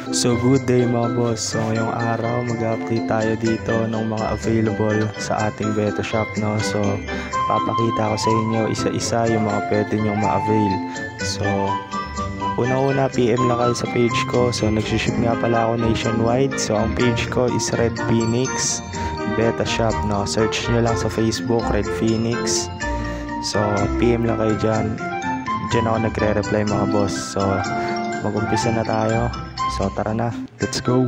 So good day mga boss. So ngayong araw mag-update tayo dito ng mga available sa ating beta shop, no. So papakita ko sa inyo isa-isa yung mga pwede nyong ma-avail. So una-una PM lang kayo sa page ko. So nagsiship nga pala ako nationwide. So ang page ko is Red Phoenix Beta Shop, no. Search nyo lang sa Facebook Red Phoenix. So PM lang kayo dyan. Diyan ako nagre-reply mga boss. So mag-umpisa na tayo. So tara na, let's go.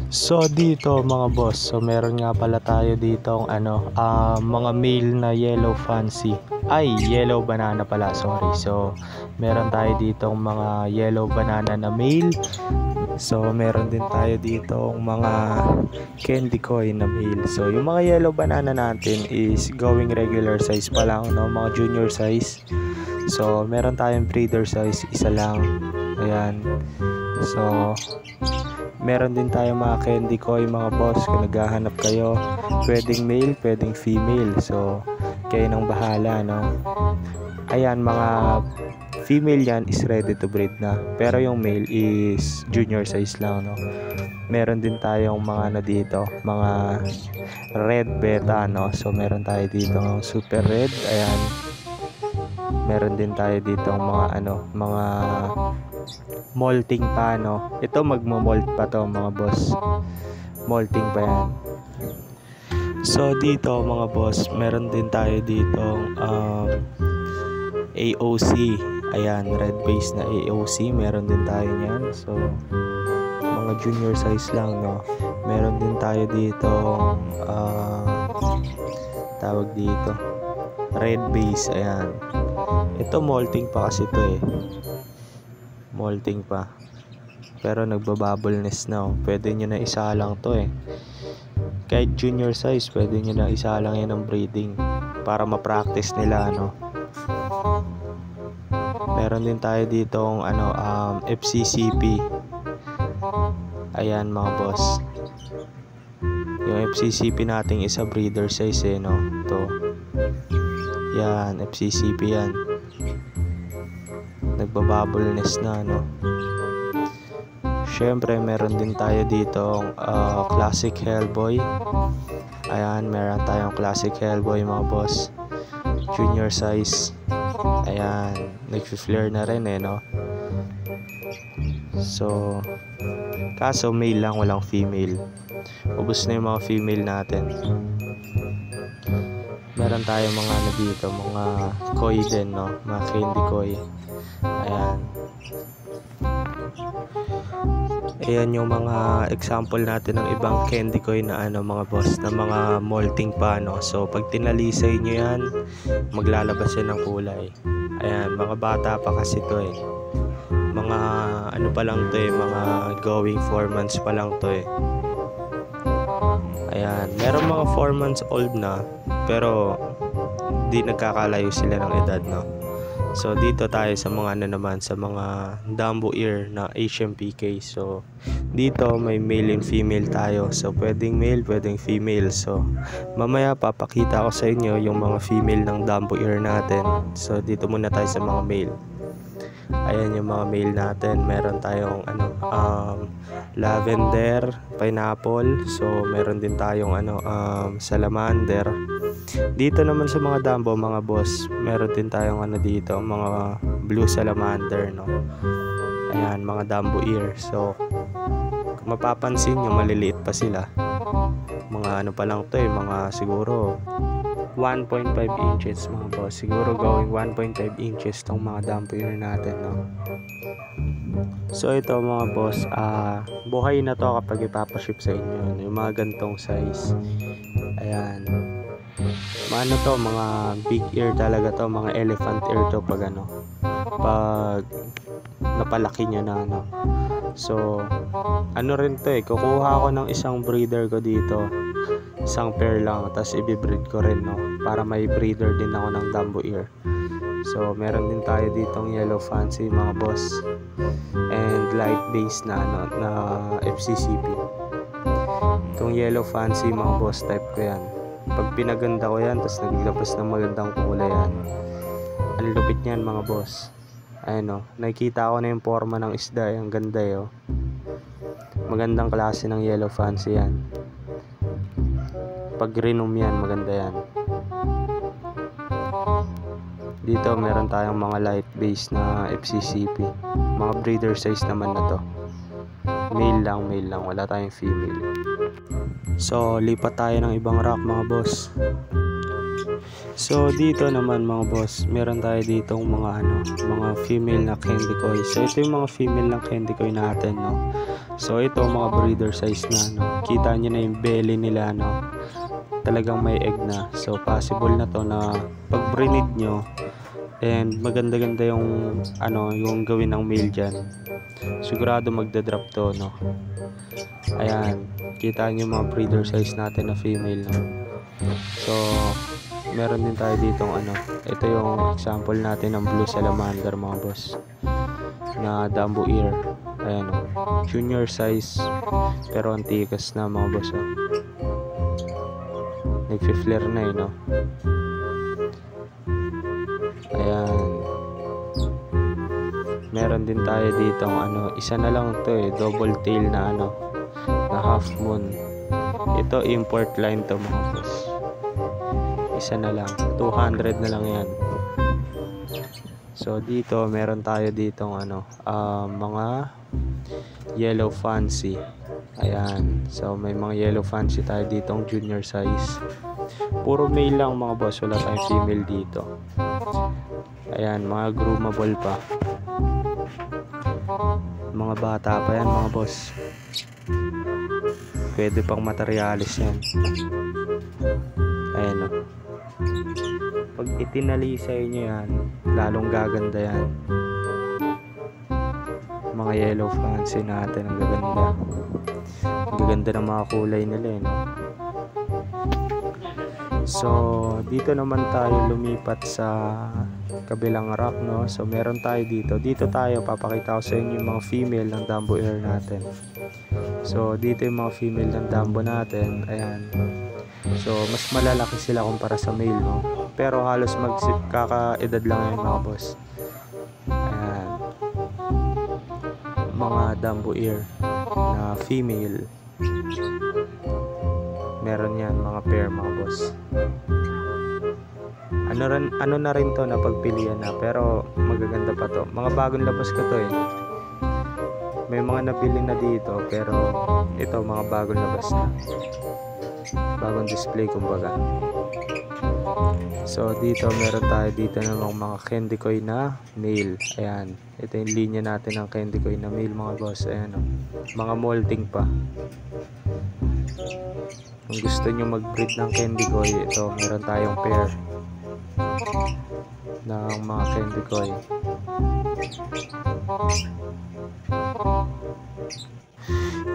So dito mga boss, so meron nga pala tayo dito mga male na yellow fancy. Ay, yellow banana pala, sorry. So meron tayo dito mga yellow banana na male. So meron din tayo dito mga candy koi na male. So yung mga yellow banana natin is going regular size pa lang, no, mga junior size. So meron tayong breeder size, isa lang. Ayan. So meron din tayong mga candy koi mga boss. Kung naghahanap kayo, pwedeng male, pwedeng female. So kayo nang bahala, no. Ayan, mga female yan is ready to breed na. Pero yung male is junior size lang, no. Meron din tayong mga dito, mga red beta, no. So meron tayo dito ng super red. Ayan. Meron din tayo dito mga molting pa, no. Ito magmo-molt pa to mga boss. Molting pa yan. So dito mga boss, meron din tayo dito AOC. Ayan, red base na AOC. Meron din tayo niyan. So mga junior size lang, no. Meron din tayo dito tawag dito red base. Ayan. Ito molting pa kasi to eh. Molting pa. Pero nagbabubble nest na, oh. Pwede nyo na isalang to eh. Kahit junior size, pwede nyo na isalang yan ng breeding para ma-practice nila, no. Meron din tayo ditong FCCP. Ayan mga boss. Yung FCCP nating isa breeder size eh, no. To. Yan, FCCP yan. Nagbabubble nest na, no. Syempre meron din tayo dito classic Hellboy. Ayan, meron tayong classic Hellboy mga boss, junior size. Ayan, nag-flare na rin eh, no. So kaso male lang, walang female. Ubus na yung mga female natin. Meron tayong mga dito, mga koi din, no, mga candy koi. Ayan. Ayan yung mga example natin ng ibang candy koi na mga boss, na mga molting pa, no. So pag tinalisay nyo yan, maglalabas yan ng kulay. Ayan, mga bata pa kasi to eh. Mga pa lang to eh, mga going 4 months pa lang to eh. Ayan, meron mga 4 months old na, pero di nagkakalayo sila ng edad, no. So dito tayo sa mga naman, sa mga Dumbo ear na Asian PK. So dito may male and female tayo. So pwedeng male, pwedeng female. So mamaya papakita ko sa inyo yung mga female ng Dumbo ear natin. So dito muna tayo sa mga male. Ayan yung mga male natin. Meron tayong lavender, pineapple. So meron din tayong salamander. Dito naman sa mga Dumbo mga boss, meron din tayong dito, mga blue salamander, no. Ayan, mga Dumbo ear. So kung mapapansin nyo, maliliit pa sila. Mga pa lang to eh, mga siguro 1.5 inches mga boss. Siguro going 1.5 inches tong mga Dumbo ear natin, no. So ito mga boss, buhay na to kapag ipapaship sa inyo, yung mga gantong size. Ayan. To, mga big ear talaga to, mga elephant ear to pag pag napalaki niya na, no. So rin to eh, kukuha ko ng isang breeder ko dito, isang pair lang, tapos i-breed ko rin, no, para may breeder din ako ng Dumbo ear. So meron din tayo ditong yellow fancy mga boss, and light base na na FCCP. Itong yellow fancy mga boss, type ko yan. Pag pinaganda ko yan, tapos naglabas ng magandang kulay yan, ang lupit niyan mga boss. Ayan o, nakikita ko na yung forma ng isda. Ang ganda o. Magandang klase ng yellow fancy yan. Pag rinom yan, maganda yan. Dito meron tayong mga light base na FCCP. Mga breeder size naman na to. Male lang, wala tayong female. So lipat tayo ng ibang rack mga boss. So dito naman mga boss, meron tayo ditong mga mga female na candy koi. So ito yung mga female na candy koi natin, no. So ito mga breeder size na, kita niyo na yung belly nila, no. Talagang may egg na. So possible na to na pag breed nyo and maganda-ganda yung yung gawin ng male diyan. Sigurado magda-drop to, no. Ayan, kita niyo mga breeder size natin na female, no. So meron din tayo ditong ito yung example natin ng blue salamander mga boss na Dumbo ear. Ayan junior size pero antikas na mga boss nagfi-flare na no. Ayan, meron din tayo ditong isa na lang to double tail na na half moon. Ito import line to mga boss. Isa na lang, 200 na lang yan. So dito meron tayo ditong mga yellow fancy. Ayan, so may mga yellow fancy tayo ditong junior size. Puro male lang mga boss, wala tayong female dito. Ayan, mga groomable pa. Mga bata pa yan mga boss. Pwede pang materialis yan. Ayan pag itinalisay nyo yan, lalong gaganda yan. Mga yellow fancy natin, ang gaganda. Ang gaganda ng mga kulay nila no? So dito naman tayo lumipat sa kabilang rack, no. So meron tayo dito tayo papakita ko sa inyo yung mga female ng Dumbo ear natin. So dito yung mga female ng Dumbo natin. Ayan, so mas malalaki sila kumpara sa male, no. Pero halos magkakaedad lang yan mga boss. Ayan, mga Dumbo ear na female. Meron yan mga pair mga boss. Ano na rin to na pagpilian na, pero magaganda pa to. Mga bagong labas ko to may mga napili na dito, pero ito mga bagong labas na, bagong display kumbaga. So dito meron tayo dito namang mga candy koi na male. Ayan, ito yung linya natin ng candy koi na male mga boss. Ayan mga molting pa. Kung gusto nyo mag-breed ng candy koi, ito meron tayong pair ng mga candy koi.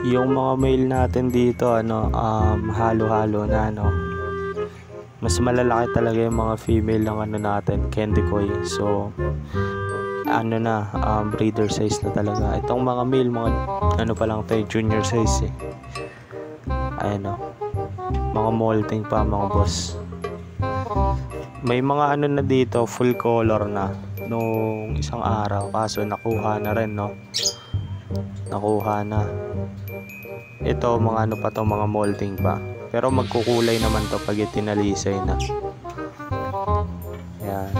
Yung mga male natin dito halo-halo na mas malalaki talaga yung mga female ng natin candy koi. So breeder size na talaga. Itong mga male mga pa lang tayo, junior size Ayan mga molting pa mga boss. May mga na dito full color na nung isang araw, kaso nakuha na rin nakuha na. Ito mga pa to, mga molting pa, pero magkukulay naman to pag itinalisay na. Ayan,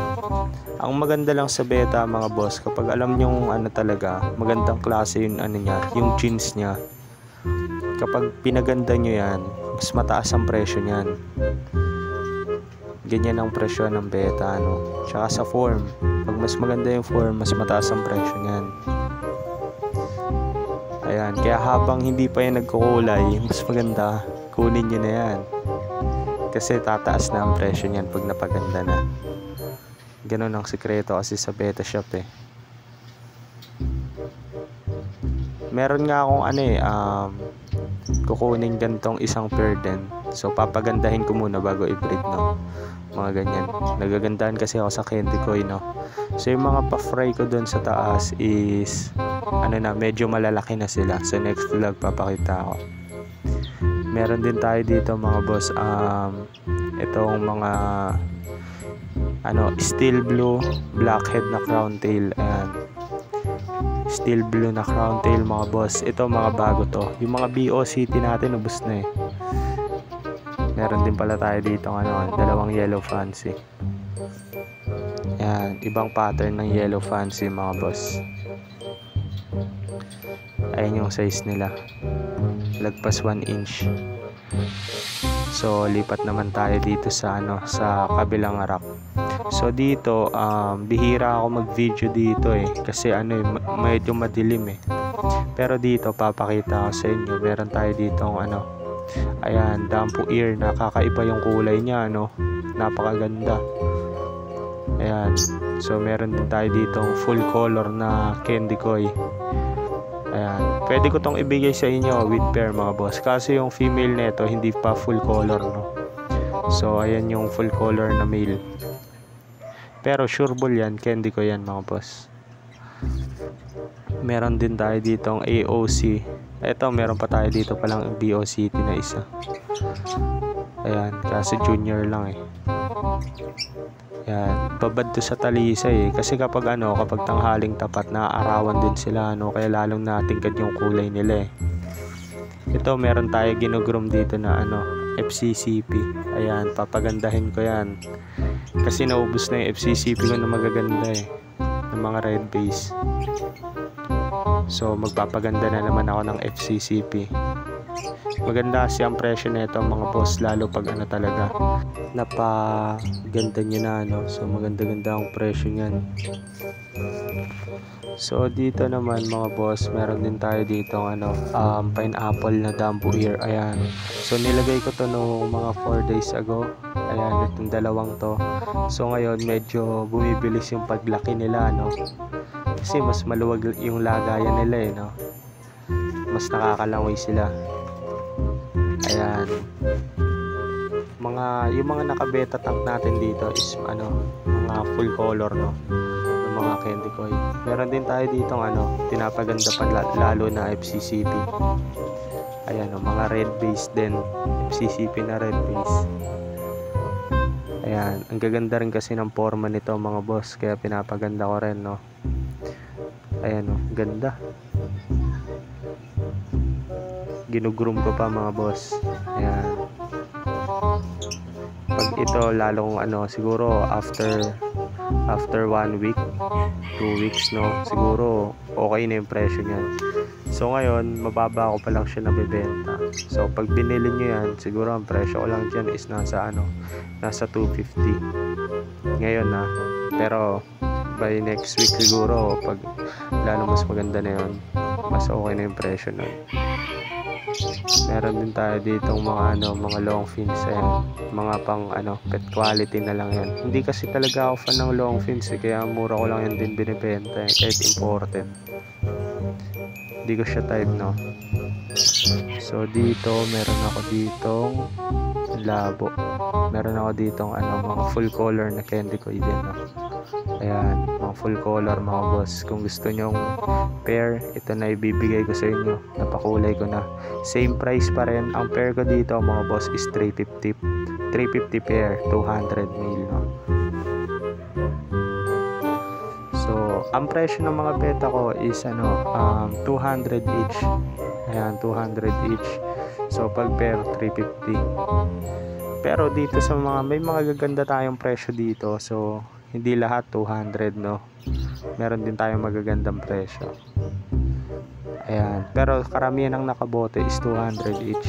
ang maganda lang sa beta mga boss, kapag alam nyong talaga magandang klase yung niya, yung jeans nya, kapag pinaganda nyo yan, mas mataas ang presyo nyan. Ganyan ang presyo ng beta tsaka sa form, pag mas maganda yung form, mas mataas ang presyo nyan. Ayan, kaya habang hindi pa yan nagkukulay, mas maganda kunin nyo na yan, kasi tataas na ang presyo nyan pag napaganda na. Ganun ang sikreto kasi sa beta shop Meron nga akong kukunin gantong isang pair din. So papagandahin ko muna bago i-breed mga ganyan. Nagagandahan kasi ako sa candy koi So yung mga pa-fry ko doon sa taas is medyo malalaki na sila. So next vlog papakita ko. Meron din tayo dito mga boss itong mga steel blue blackhead na crown tail. Ayan, Steel blue na crown tail mga boss. Ito mga bago to. Yung mga BOCT natin ubos na eh. Meron din pala tayo dito dalawang yellow fancy. Yan, ibang pattern ng yellow fancy mga boss. Ayan yung size nila. Lagpas 1 inch. So lipat naman tayo dito sa sa kabilang rack. So dito bihira ako mag-video dito eh kasi medyo madilim eh. Pero dito papakita ko sa inyo. Meron tayo dito ayan, Dampu ear, nakakaiba yung kulay niya napakaganda. Ayan. So meron din tayo dito full color na candy koi. Ayan, pwede ko tong ibigay sa inyo with pair mga boss kasi yung female nito hindi pa full color So ayan yung full color na male. Pero sure ball yan, candy ko yan mga boss. Meron din tayo ditong AOC. Eto, meron pa tayo dito palang BOCT na isa. Ayan, kasi junior lang eh. Yan, babad to sa talisay eh. Kasi kapag tanghaling tapat, naaarawan din sila kaya lalong natingkad yung kulay nila eh. Ito, meron tayo ginugroom dito na FCCP. Ayan, papagandahin ko yan. Kasi naubos na yung FCCP ko na magaganda eh. Ng mga red base. So, magpapaganda na naman ako ng FCCP. Maganda kasi ang presyo nito mga boss, lalo pag talaga napaganda niya na so maganda-ganda ang presyo niyan. So dito naman mga boss, meron din tayo dito pineapple na Dampu ear. Ayan, so nilagay ko to noong mga 4 days ago. Ayan, itong dalawang to. So ngayon medyo bumibilis yung paglaki nila kasi mas maluwag yung lagayan nila eh mas nakakalangoy sila. Ayan, yung mga naka-beta tank natin dito is mga full color ng mga candy koi. Meron din tayo dito pinapaganda pa lalo na FCCP. Ayan mga red base din, FCCP na red base. Ayan, ang gaganda rin kasi ng forma nito mga boss, kaya pinapaganda ko rin Ayan ganda. Ginugroom ko pa mga boss. Ayan. Pag ito lalong siguro after 1 week, 2 weeks siguro okay na yung presyo niyan. So ngayon mababa ko pa lang siya nabebenta. So pag binili nyo yan, siguro ang presyo ko lang dyan is nasa 250 ngayon pero by next week siguro pag lalo mas maganda na yun, mas okay na yung presyo nun. Meron din tayo ditong mga long fins mga pang pet quality na lang yan. Hindi kasi talaga ako fan ng long fins kaya mura ko lang yan din binibenta kahit imported. Hindi ko siya type So dito meron ako ditong labo. Meron ako ditong mga full color na candy koi din Ayan, mga full color mga boss. Kung gusto nyong pair, ito na ibibigay ko sa inyo. Napakulay ko na. Same price pa rin. Ang pair ko dito mga boss is 350 pair, 200 mil So, ang presyo ng mga beta ko is 200 each. Ayan, 200 each. So, pag pair 350. Pero dito sa may mga gaganda tayong presyo dito. So, hindi lahat 200 meron din tayong magagandang presyo. Ayan, pero karamihan ng nakabote is 200 each.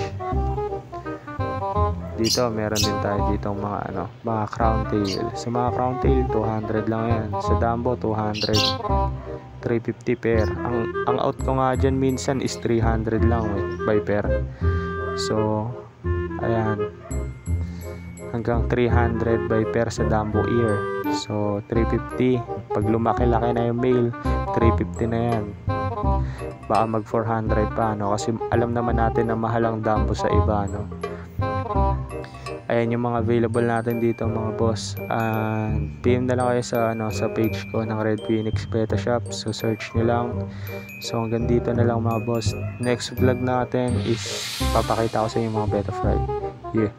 Dito meron din tayo ditong mga crown tail. Sa mga crown tail 200 lang yan. Sa Dambo 200, 350 pair. Ang out ko nga dyan minsan is 300 lang by pair. So ayan, hanggang 300 by pair sa Dambu ear. So 350. Pag lumaki-laki na yung male, 350 na yan. Baka mag 400 pa kasi alam naman natin na mahal ang Dambu sa iba Ayan yung mga available natin dito mga boss. PM na lang kayo sa page ko ng Red Phoenix Beta Shop. So search nyo lang. So hanggang dito na lang mga boss. Next vlog natin is papakita ko sa inyo mga beta fry. Yeah.